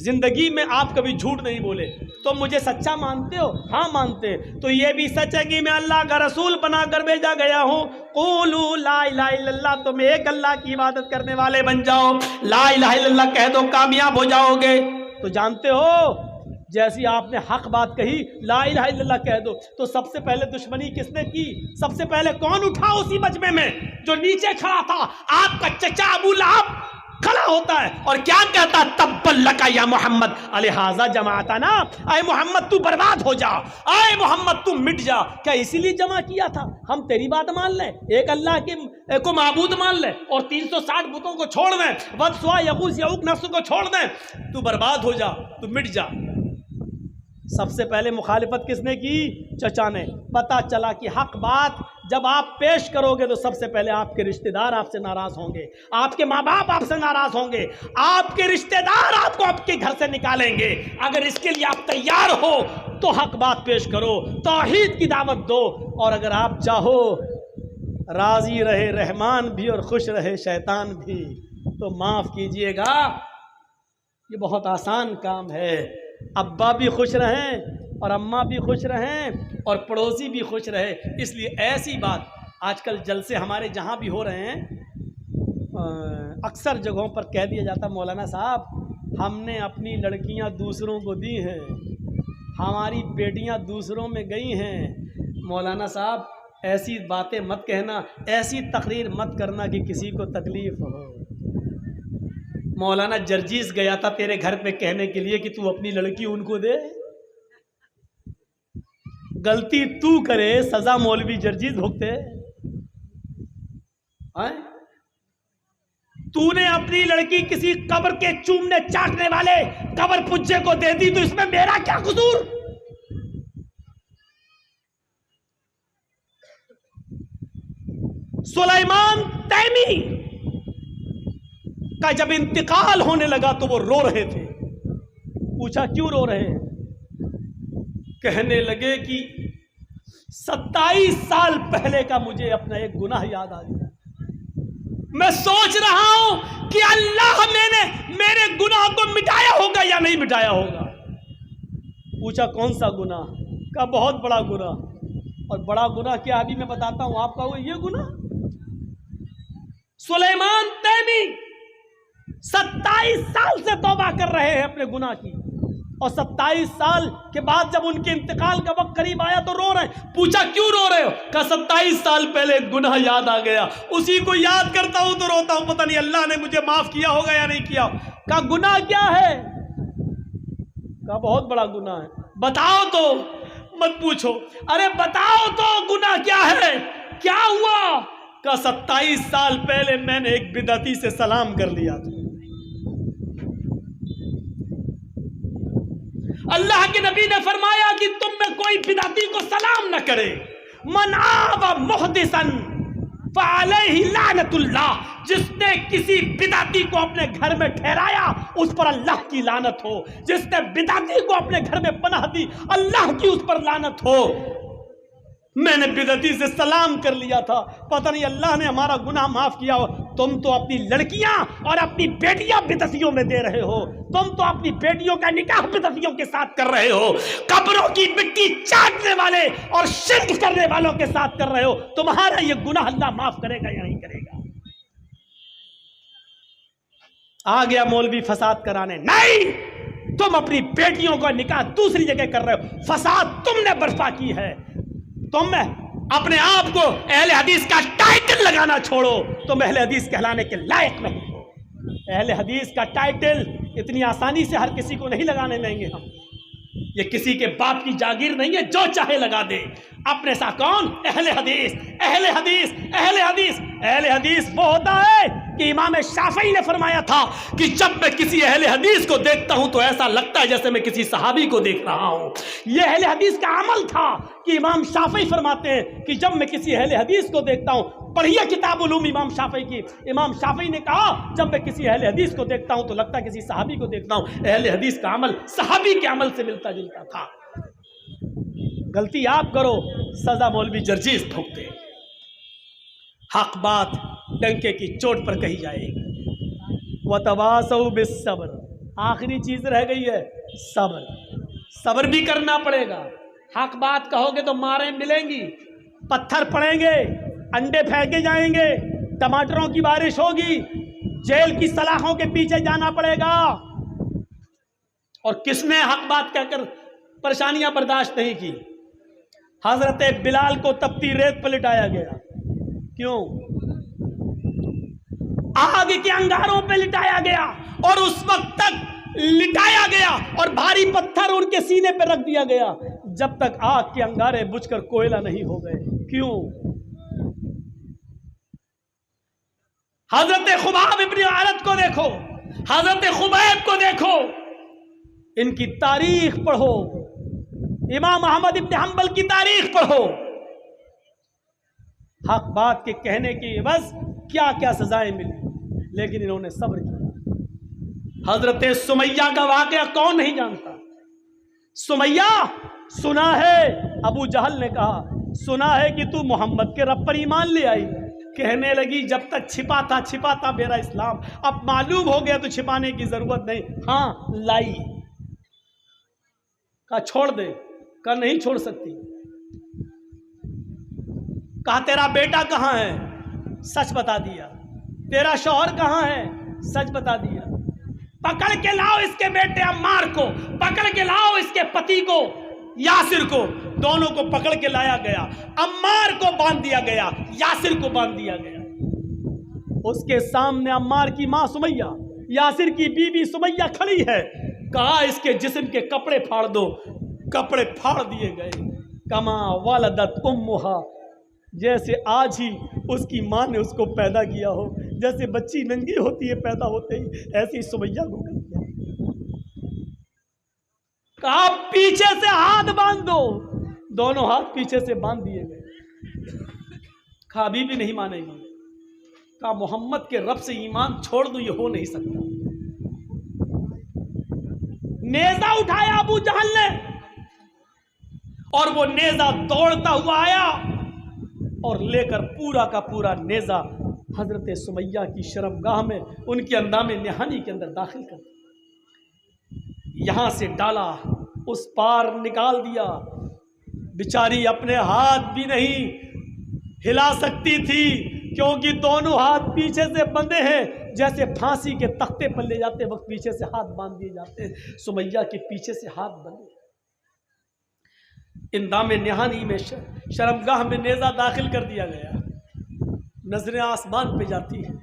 S1: زندگی میں آپ کبھی جھوٹ نہیں بولے، تو مجھے سچا مانتے ہو؟ ہاں مانتے ہیں۔ تو یہ بھی سچ ہے کہ میں اللہ کا رسول بنا کر بھیجا گیا ہوں۔ قولوا لا الہ الا اللہ، تم ایک اللہ کی عبادت کرنے والے بن جاؤ، لا الہ الا اللہ کہہ دو، کامیاب ہو جاؤ گے۔ تو جانتے ہو جیسی آپ نے حق بات کہی، لا الہ الا اللہ کہہ دو، تو سب سے پہلے دشمنی کس نے کی؟ سب سے پہلے کون اٹھا اسی مجمع میں؟ جو نیچے کھڑا تھا، آپ کا چچا ابو لہب کھڑا ہوتا ہے اور کیا کہتا؟ تبا لک یا محمد الہذا جماعتنا، اے محمد تو برباد ہو جا، اے محمد تو مٹ جا۔ کیا اسی لیے جمع کیا تھا؟ ہم تیری بات مان لیں، ایک اللہ کے کو معبود مان لیں اور 360 بتوں کو چھوڑ دیں، ود سوا یغوث یعوق نسر کو چھوڑ دیں، تو برباد ہو جا، تو مٹ جا۔ سب سے پہلے مخالفت کس نے کی؟ چچا نے۔ پتا چلا کہ حق بات جب آپ پیش کرو گے تو سب سے پہلے آپ کے رشتہ دار آپ سے ناراض ہوں گے، آپ کے ماں باپ آپ سے ناراض ہوں گے، آپ کے رشتہ دار آپ کو آپ کے گھر سے نکالیں گے۔ اگر اس کے لیے آپ تیار ہو تو حق بات پیش کرو، توحید کی دعوت دو، اور اگر آپ چاہو راضی رہے رحمان بھی اور خوش رہے شیطان بھی، تو معاف کیجئے گا، یہ بہت آسان کام ہے۔ ابا بھی خوش رہیں اور اماں بھی خوش رہیں اور پڑوسی بھی خوش رہے۔ اس لیے ایسی بات آج کل جلسے ہمارے جہاں بھی ہو رہے ہیں، اکثر جگہوں پر کہہ دیا جاتا، مولانا صاحب ہم نے اپنی لڑکیاں دوسروں کو دی ہیں، ہماری بیٹیاں دوسروں میں گئی ہیں۔ مولانا صاحب ایسی باتیں مت کہنا، ایسی تقریر مت کرنا کہ کسی کو تکلیف ہو۔ مولانا جرجیز گیا تھا تیرے گھر پہ کہنے کے لیے کہ تو اپنی لڑکی ان کو دے، غلطی تو کرے سزا مولوی جرجیز بھگتے۔ تو نے اپنی لڑکی کسی قبر کے چومنے چاٹنے والے قبر پجے کو دے دی، تو اس میں میرا کیا قصور؟ سلیمان تیمی کا جب انتقال ہونے لگا تو وہ رو رہے تھے۔ پوچھا کیوں رو رہے ہیں؟ کہنے لگے کہ 27 سال پہلے کا مجھے اپنا ایک گناہ یاد آ گیا، میں سوچ رہا ہوں کہ اللہ میں نے میرے گناہ کو مٹایا ہوگا یا نہیں مٹایا ہوگا۔ پوچھا کون سا گناہ؟ کہا بہت بڑا گناہ۔ اور بڑا گناہ کیا؟ ابھی میں بتاتا ہوں آپ کا، وہ یہ گناہ سلیمان تیمی 27 سال سے توبہ کر رہے ہیں اپنے گناہ کی، اور 27 سال کے بعد جب ان کے انتقال کا وقت قریب آیا تو رو رہے ہیں۔ پوچھا کیوں رو رہے ہو؟ کہا 27 سال پہلے گناہ یاد آ گیا، اسی کو یاد کرتا ہوں تو روتا ہوں، پتہ نہیں اللہ نے مجھے معاف کیا ہوگا یا نہیں کیا۔ کہا گناہ کیا ہے؟ کہا بہت بڑا گناہ ہے۔ بتاؤ تو، مت پوچھو، ارے بتاؤ تو گناہ کیا ہے، کیا ہوا؟ کہا 27 سال پہلے میں نے ایک بدعتی سے سلام کر لیا تھا۔ اللہ کے نبی نے فرمایا کہ تم میں کوئی بدعتی کو سلام نہ کرے، من آوى محدثا فعليه لعنت اللہ، جس نے کسی بدعتی کو اپنے گھر میں ٹھہرایا اس پر اللہ کی لعنت ہو، جس نے بدعتی کو اپنے گھر میں پناہ دی اللہ کی اس پر لعنت ہو۔ میں نے بدعتی سے سلام کر لیا تھا، پتہ نہیں اللہ نے ہمارا گناہ معاف کیا ہو۔ تم تو اپنی لڑکیاں اور اپنی بیٹیاں بدعتیوں میں دے رہے ہو، تم تو اپنی بیٹیوں کا نکاح بدعتیوں کے ساتھ کر رہے ہو، قبروں کی مٹی چاٹنے والے اور شرک کرنے والوں کے ساتھ کر رہے ہو۔ تمہارا یہ گناہ اللہ معاف کرے گا یا نہیں کرے گا؟ آ گیا مولوی فساد کرانے، نہیں، تم اپنی بیٹیوں کا نکاح دوسری جگہ کر رہے ہو، فساد تم نے برپا کی ہے. تم اپنے آپ کو اہل حدیث کا ٹائٹل لگانا چھوڑو، تم اہل حدیث کہلانے کے لائق نہیں ہو. اہل حدیث کا ٹائٹل اتنی آسانی سے ہر کسی کو نہیں لگانے دیں گے ہم. یہ کسی کے باپ کی جاگیر نہیں ہے جو چاہے لگا دے. اپنے سا کون؟ اہل حدیث. اہل حدیث اہل حدیث اہل حدیث وہ ہوتا ہے کہ امام شافعی نے فرمایا تھا کہ جب میں کسی اہل حدیث کو دیکھتا ہوں تو ایسا لگتا ہے جیسے میں کسی صحابی کو دیکھ رہا ہوں. یہ اہل حدیث کا عمل تھا کہ امام شافعی فرماتے ہیں کہ جب میں کسی اہل حدیث کو دیکھتا ہوں، پڑھیے کتاب علوم امام شافعی کی. امام شافعی نے کہا جب میں کسی اہل حدیث کو دیکھتا ہوں تو لگتا ہے کسی صحابی کو دیکھتا ہوں. اہل حدیث کا عمل صحابی کے عمل سے ملتا جلتا تھا. غلطی آپ کرو، سزا مولوی جرجیز ٹھوکتے. حق بات ڈنکے کی چوٹ پر کہی جائے گی. وَتَوَاصَوْا بِالصَّبْرِ، آخری چیز رہ گئی ہے صبر. صبر بھی کرنا پڑے گا. حق بات کہو گے تو ماریں ملیں گی، پتھر پڑیں گے، انڈے پھینکے جائیں گے، ٹماٹروں کی بارش ہوگی، جیل کی سلاخوں کے پیچھے جانا پڑے گا. اور کس نے حق بات کہہ کر پریشانیاں برداشت نہیں کی؟ حضرت بلال کو تپتی ریت پہ لٹایا گیا. کیوں؟ آگ کے انگاروں پہ لٹایا گیا اور اس وقت تک لٹایا گیا اور بھاری پتھر ان کے سینے پہ رکھ دیا گیا جب تک آگ کے انگارے بجھ کر کوئلہ نہیں ہو گئے. کیوں؟ حضرت خباب ابن عارت کو دیکھو، حضرت خبیب کو دیکھو، ان کی تاریخ پڑھو، امام احمد ابن حنبل کی تاریخ پڑھو. حق بات کے کہنے کی بس کیا کیا سزائیں ملی، لیکن انہوں نے صبر کیا. حضرت سمیہ کا واقعہ کون نہیں جانتا؟ سمیہ سنا ہے، ابو جہل نے کہا سنا ہے کہ تو محمد کے رب پر ایمان لے آئی. کہنے لگی جب تک چھپا تھا میرا اسلام، اب معلوم ہو گیا تو چھپانے کی ضرورت نہیں. ہاں لائی. کہا چھوڑ دے، کہا نہیں چھوڑ سکتی. کہا تیرا بیٹا کہاں ہے؟ سچ بتا دیا. تیرا شوہر کہاں ہے؟ سچ بتا دیا. پکڑ کے لاؤ اس کے بیٹے عمار کو، پکڑ کے لاؤ اس کے پتی کو یاسر کو. دونوں کو پکڑ کے لایا گیا. عمار کو باندھ دیا گیا، یاسر کو باندھ دیا گیا. اس کے سامنے عمار کی ماں سمیہ، یاسر کی بیوی سمیہ کھڑی ہے. کہا اس کے جسم کے کپڑے پھاڑ دو. کپڑے پھاڑ دیے گئے. کما والدت امہا، جیسے آج ہی اس کی ماں نے اس کو پیدا کیا ہو. جیسے بچی ننگی ہوتی ہے پیدا ہوتے ہی، ایسی سمیہ کو کر دیا. کہا پیچھے سے ہاتھ باندھ دو. دونوں ہاتھ پیچھے سے باندھ دیے گئے. کہا ابھی بھی نہیں مانے گی. کہا محمد کے رب سے ایمان چھوڑ دو، یہ ہو نہیں سکتا. نیزہ اٹھایا ابو جہل نے، اور وہ نیزہ دوڑتا ہوا آیا اور لے کر پورا کا پورا نیزہ حضرت سمیہ کی شرمگاہ میں، ان کے اندام نہانی کے اندر داخل کر دیا. یہاں سے ڈالا، اس پار نکال دیا. بیچاری اپنے ہاتھ بھی نہیں ہلا سکتی تھی کیونکہ دونوں ہاتھ پیچھے سے بندھے ہیں. جیسے پھانسی کے تختے پر لے جاتے وقت پیچھے سے ہاتھ باندھ دیے جاتے ہیں، سمیہ کے پیچھے سے ہاتھ بندھے. اندام نہانی میں شرمگاہ میں نیزہ داخل کر دیا گیا. نظریں آسمان پہ جاتی ہیں.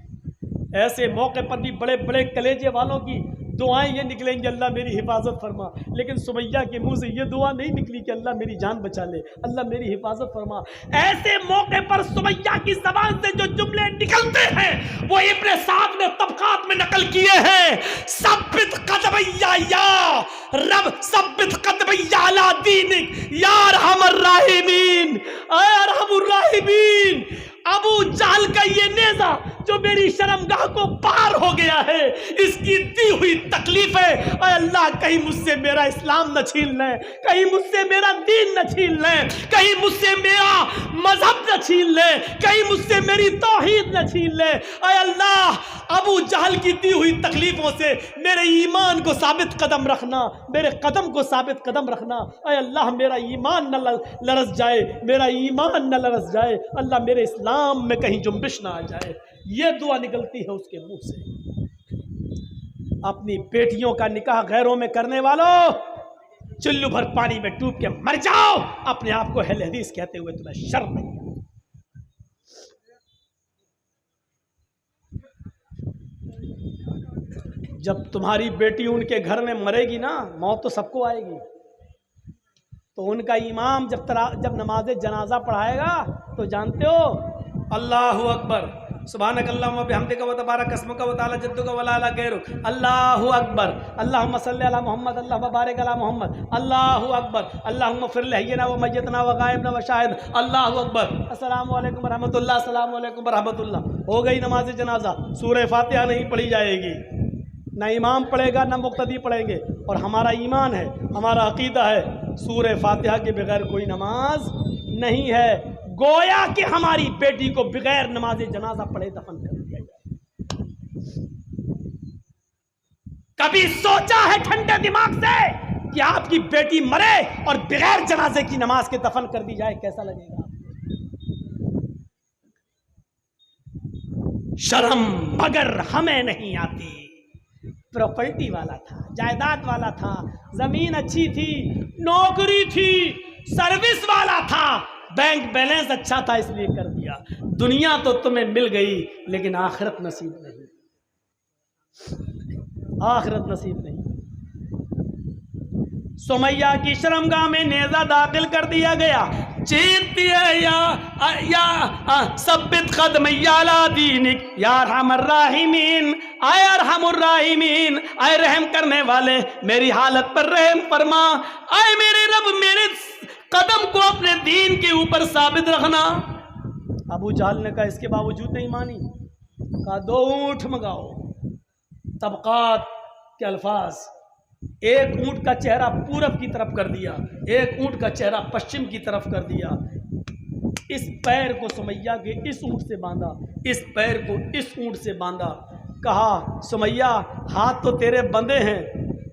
S1: ایسے موقع پر بھی بڑے بڑے کلیجے والوں کی دعائیں یہ نکلیں گی اللہ میری حفاظت فرما، لیکن سمیہ کے منہ سے یہ دعا نہیں نکلی کہ اللہ میری جان بچا لے، اللہ میری حفاظت فرما. ایسے موقع پر سمیہ کی زبان سے جو جملے نکلتے ہیں وہ ابن سعد نے طبقات میں نقل کیے ہیں. ثبت قدمیا یا رب، ثبت قدمیا علی دینک یا ارحم الراحمین، اے ارحم الراحمین. ابو جہل کا یہ نیزہ جو میری شرمگاہ کو پار ہو گیا ہے، اس کی دی ہوئی تکلیف ہے. اے اللہ کہیں مجھ سے میرا اسلام نہ چھین لیں، کہیں مجھ سے میرا دین نہ چھین لیں، کہیں مجھ سے میرا مذہب نہ چھین لیں، کہیں مجھ سے میری توحید نہ چھین لیں. اے اللہ ابو جہل کی دی ہوئی تکلیفوں سے میرے ایمان کو ثابت قدم رکھنا، میرے قدم کو ثابت قدم رکھنا. اے اللہ میرا ایمان نہ لرز جائے، میرا ایمان نہ لرز جائے. اللہ میرے اسلام میں کہیں جنبش نہ آ جائے. یہ دعا نکلتی ہے اس کے منہ سے. اپنی بیٹیوں کا نکاح غیروں میں کرنے والوں چلو بھر پانی میں ڈوب کے مر جاؤ، اپنے آپ کو اہل حدیث کہتے ہوئے تمہیں شرم نہیں آتی؟ جب تمہاری بیٹی ان کے گھر میں مرے گی نا، موت تو سب کو آئے گی، تو ان کا امام جب نماز جنازہ پڑھائے گا تو جانتے ہو، اللہ اکبر، سبحانک اللہم و بحمدک و تبارک اسمک و تعالی جدک و لا الہ غیرک، اللہ اکبر، اللہم صلی علی محمد، اللہم بارک علی محمد، اللہ اکبر، اللہم اغفر لحینا و میتنا و غائبنا و شاہدنا، اللہ اکبر، السلام علیکم ورحمۃ اللہ، السلام علیکم ورحمۃ اللہ، ہو گئی نماز جنازہ۔ سورہ فاتحہ نہیں پڑھی جائے گی، نہ امام پڑھے گا نہ مقتدی پڑھیں گے، اور ہمارا ایمان ہے، ہمارا عقیدہ ہے، سورہ فاتحہ کے بغیر کوئی نماز نہیں ہے۔ گویا کہ ہماری بیٹی کو بغیر نماز جنازہ پڑھے دفن کر دیا جائے۔ کبھی سوچا ہے ٹھنڈے دماغ سے کہ آپ کی بیٹی مرے اور بغیر جنازے کی نماز کے دفن کر دی جائے، کیسا لگے گا؟ شرم مگر ہمیں نہیں آتی۔ پراپرٹی والا تھا، جائیداد والا تھا، زمین اچھی تھی، نوکری تھی، سروس والا تھا، بینک بیلنس اچھا تھا، اس لیے کر دیا۔ دنیا تو تمہیں مل گئی لیکن آخرت نصیب نہیں، آخرت نصیب نہیں۔ سمیہ کی شرمگاہ میں نیزہ داخل کر دیا گیا، چیختی ہے یا ثبت قدمی علی دینک یا ارحم الراحمین، اے ارحم الراحمین، اے رحم کرنے والے میری حالت پر رحم فرما، اے میرے رب میرے قدم کو اپنے دین کے اوپر ثابت رکھنا۔ ابو جہل نے کہا، اس کے باوجود نہیں مانی، کہا 2 اونٹ منگاؤ۔ طبقات کے الفاظ، ایک اونٹ کا چہرہ پورب کی طرف کر دیا، ایک اونٹ کا چہرہ پشچم کی طرف کر دیا، اس پیر کو سمیہ کے اس اونٹ سے باندھا، اس پیر کو اس اونٹ سے باندھا۔ کہا سمیہ ہاتھ تو تیرے بندے ہیں،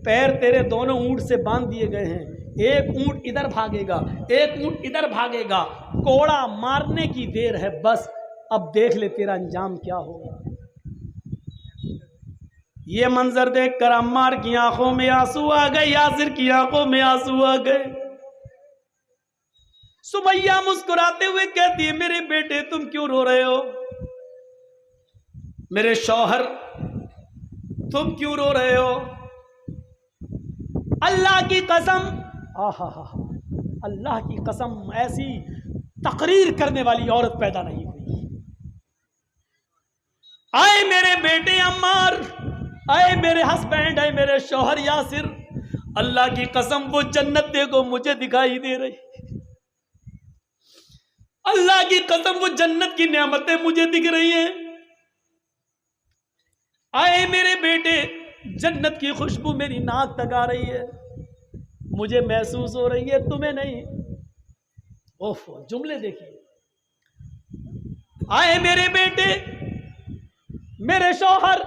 S1: پیر تیرے دونوں اونٹ سے باندھ دیے گئے ہیں، ایک اونٹ ادھر بھاگے گا ایک اونٹ ادھر بھاگے گا، کوڑا مارنے کی دیر ہے، بس اب دیکھ لے تیرا انجام کیا ہوگا۔ یہ منظر دیکھ کر عمار کی آنکھوں میں آنسو آ گئے، یاسر کی آنکھوں میں آنسو آ گئے۔ سمیہ مسکراتے ہوئے کہتی ہے، میرے بیٹے تم کیوں رو رہے ہو؟ میرے شوہر تم کیوں رو رہے ہو؟ اللہ کی قسم، اللہ کی قسم ایسی تقریر کرنے والی عورت پیدا نہیں ہوئی۔ آئے میرے بیٹے عمار، آئے میرے ہسبینڈ، آئے میرے شوہر یاسر، اللہ کی قسم وہ جنت دیکھو مجھے دکھائی دے رہی، اللہ کی قسم وہ جنت کی نعمتیں مجھے دکھ رہی ہیں۔ آئے میرے بیٹے، جنت کی خوشبو میری ناک تک آ رہی ہے، مجھے محسوس ہو رہی ہے، تمہیں نہیں۔ اوف، جملے دیکھیے۔ آئے میرے بیٹے، میرے شوہر،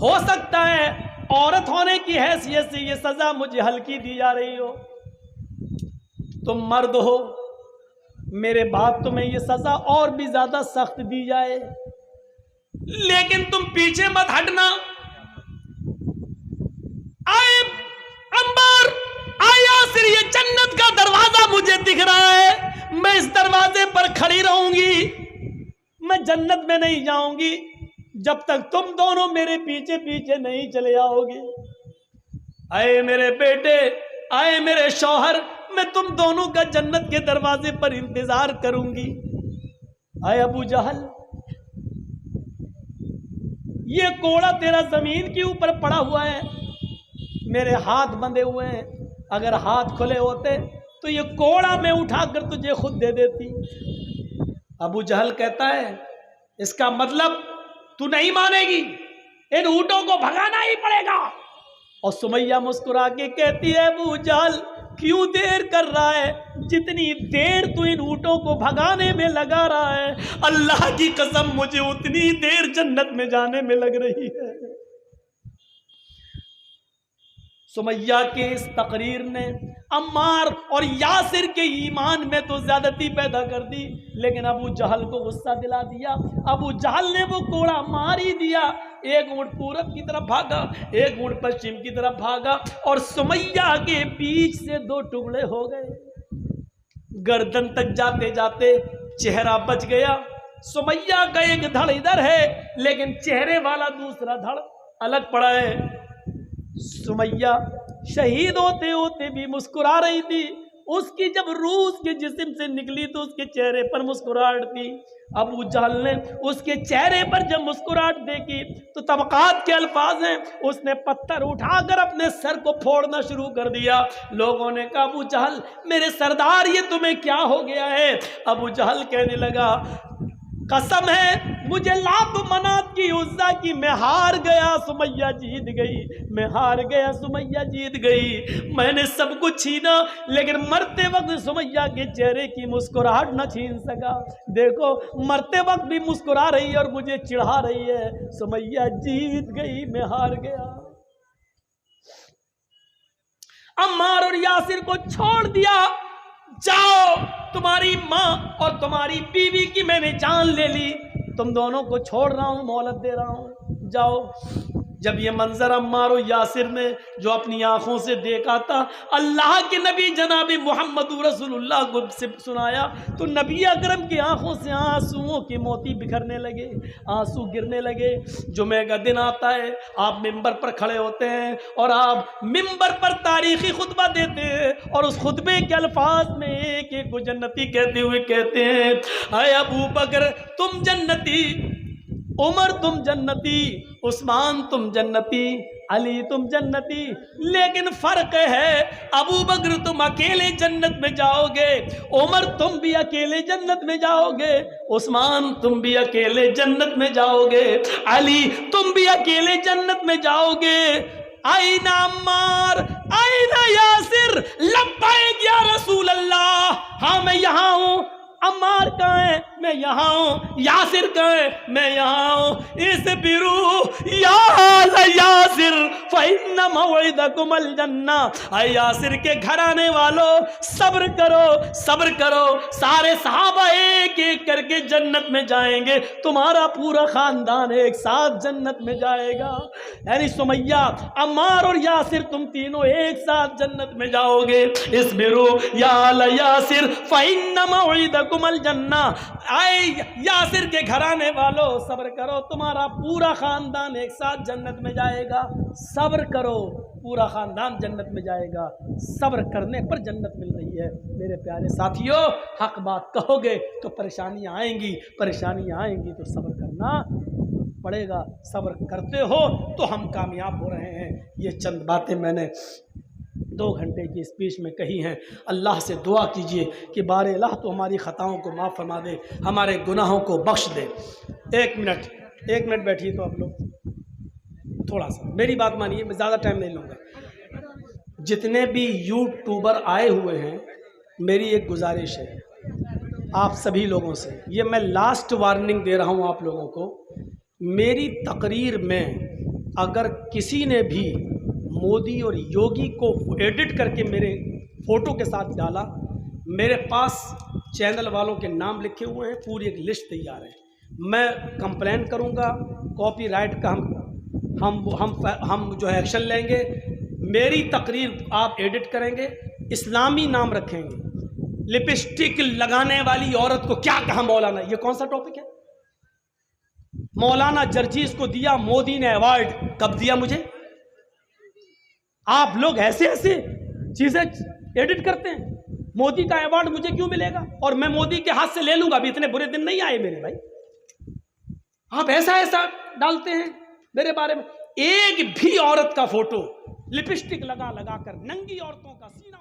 S1: ہو سکتا ہے عورت ہونے کی حیثیت سے یہ سزا مجھے ہلکی دی جا رہی ہو، تم مرد ہو، میرے بعد تمہیں یہ سزا اور بھی زیادہ سخت دی جائے، لیکن تم پیچھے مت ہٹنا۔ آئے عمار، آئے یاسر، یہ جنت کا دروازہ مجھے دکھ رہا ہے، میں اس دروازے پر کھڑی رہوں گی، میں جنت میں نہیں جاؤں گی جب تک تم دونوں میرے پیچھے پیچھے نہیں چلے آؤ گے۔ آئے میرے بیٹے، آئے میرے شوہر، میں تم دونوں کا جنت کے دروازے پر انتظار کروں گی۔ آئے ابو جہل، یہ کوڑا تیرا زمین کے اوپر پڑا ہوا ہے، میرے ہاتھ بندھے ہوئے ہیں، اگر ہاتھ کھلے ہوتے تو یہ کوڑا میں اٹھا کر تجھے خود دے دیتی۔ ابو جہل کہتا ہے، اس کا مطلب تو نہیں مانے گی، ان اونٹوں کو بھگانا ہی پڑے گا۔ اور سمیہ مسکرا کے کہتی ہے، ابو جہل کیوں دیر کر رہا ہے؟ جتنی دیر تو ان اونٹوں کو بھگانے میں لگا رہا ہے، اللہ کی قسم مجھے اتنی دیر جنت میں جانے میں لگ رہی ہے۔ سمیہ کے اس تقریر نے عمار اور یاسر کے ایمان میں تو زیادتی پیدا کر دی، لیکن ابو جہل کو غصہ دلا دیا۔ ابو جہل نے وہ کوڑا مار ہی دیا۔ ایک اونٹ پورب کی طرف بھاگا، ایک اونٹ پشچم کی طرف بھاگا، اور سمیہ کے بیچ سے دو ٹکڑے ہو گئے۔ گردن تک جاتے جاتے چہرہ بچ گیا، سمیہ کا ایک دھڑ ادھر ہے لیکن چہرے والا دوسرا دھڑ الگ پڑا ہے۔ سمیہ شہید ہوتے ہوتے بھی مسکرا رہی تھی، اس کی جب روح اس کے جسم سے نکلی تو اس کے چہرے پر مسکراہٹ تھی۔ ابو جہل نے اس کے چہرے پر جب مسکراہٹ دیکھی تو طبقات کے الفاظ ہیں، اس نے پتھر اٹھا کر اپنے سر کو پھوڑنا شروع کر دیا۔ لوگوں نے کہا ابو جہل میرے سردار یہ تمہیں کیا ہو گیا ہے؟ ابو جہل کہنے لگا قسم ہے مجھے لات و منات کی عزا کی، میں ہار گیا، سمیہ جیت گئی، میں ہار گیا، سمیہ جیت گئی۔ میں نے سب کچھ چھینا لیکن مرتے وقت سمیہ کے چہرے کی مسکراہٹ نہ چھین سکا۔ دیکھو مرتے وقت بھی مسکرا رہی ہے اور مجھے چڑھا رہی ہے، سمیہ جیت گئی، میں ہار گیا۔ عمار اور یاسر کو چھوڑ دیا، جاؤ تمہاری ماں اور تمہاری بیوی کی میں نے جان لے لی، تم دونوں کو چھوڑ رہا ہوں، مہلت دے رہا ہوں، جاؤ۔ جب یہ منظر عمار و یاسر نے جو اپنی آنکھوں سے دیکھا تھا، اللہ کے نبی جناب محمد رسول اللہ کو سنایا تو نبی اکرم کی آنکھوں سے آنسوؤں کی موتی بکھرنے لگے، آنسو گرنے لگے۔ جمعہ کا دن آتا ہے، آپ ممبر پر کھڑے ہوتے ہیں اور آپ ممبر پر تاریخی خطبہ دیتے ہیں، اور اس خطبے کے الفاظ میں ایک ایک کو جنتی کہتے ہوئے کہتے ہیں اے ابو بکر تم جنتی، عمر تم جنتی، عثمان تم جنتی، علی تم جنتی، لیکن فرق ہے ابو بکر تم اکیلے جنت میں جاؤ گے، عمر تم بھی اکیلے جنت میں جاؤ گے، عثمان تم بھی اکیلے جنت میں جاؤ گے، علی تم بھی اکیلے جنت میں جاؤ گے۔ آئین عمار آئین یاسر، لبیک یا رسول اللہ، ہاں میں یہاں ہوں۔ عمار کہاں ہے؟ میں یہاں ہوں۔ یاسر کہاں ہے؟ میں یہاں ہوں۔ اصبروا یا آل یاسر فإن موعدکم الجنہ، اے یاسر کے گھرانے والوں صبر کرو، صبر کرو، سارے صحابہ ایک ایک کر کے جنت میں جائیں گے، تمہارا پورا خاندان ایک ساتھ جنت میں جائے گا۔ یعنی سمیہ، عمار اور یاسر تم تینوں ایک ساتھ جنت میں جاؤ گے۔ اصبروا یا آل یاسر فإن موعدکم الجنہ، اے یاسر کے گھرانے والوں صبر کرو، تمہارا پورا خاندان ایک ساتھ جنت میں جائے گا۔ صبر کرو، پورا خاندان جنت میں جائے گا، صبر کرنے پر جنت مل رہی ہے۔ میرے پیارے ساتھیوں، حق بات کہو گے تو پریشانیاں آئیں گی، پریشانیاں آئیں گی تو صبر کرنا پڑے گا، صبر کرتے ہو تو ہم کامیاب ہو رہے ہیں۔ یہ چند باتیں میں نے 2 گھنٹے کی اسپیچ میں کہی ہیں۔ اللہ سے دعا کیجئے کہ بار الہ تو ہماری خطاؤں کو معاف فرما دے، ہمارے گناہوں کو بخش دے۔ ایک منٹ بیٹھیے تو آپ لوگ تھوڑا سا میری بات مانیے، میں زیادہ ٹائم نہیں لوں گا۔ جتنے بھی یوٹیوبر آئے ہوئے ہیں، میری ایک گزارش ہے آپ سبھی لوگوں سے، یہ میں لاسٹ وارننگ دے رہا ہوں آپ لوگوں کو، میری تقریر میں اگر کسی نے بھی مودی اور یوگی کو ایڈٹ کر کے میرے فوٹو کے ساتھ ڈالا، میرے پاس چینل والوں کے نام لکھے ہوئے ہیں، پوری ایک لسٹ تیار ہے، میں کمپلین کروں گا، کاپی رائٹ کا ہم جو ہے ایکشن لیں گے۔ میری تقریر آپ ایڈٹ کریں گے، اسلامی نام رکھیں گے، لپسٹک لگانے والی عورت کو کیا کہا مولانا، یہ کون سا ٹاپک ہے؟ مولانا جرجیز کو دیا مودی نے ایوارڈ، کب دیا مجھے؟ آپ لوگ ایسے ایسے چیزیں ایڈٹ کرتے ہیں، مودی کا ایوارڈ مجھے کیوں ملے گا اور میں مودی کے ہاتھ سے لے لوں گا؟ ابھی اتنے برے دن نہیں آئے میرے بھائی، آپ ایسا ڈالتے ہیں میرے بارے میں۔ ایک بھی عورت کا فوٹو لپسٹک لگا کر ننگی عورتوں کا سینہ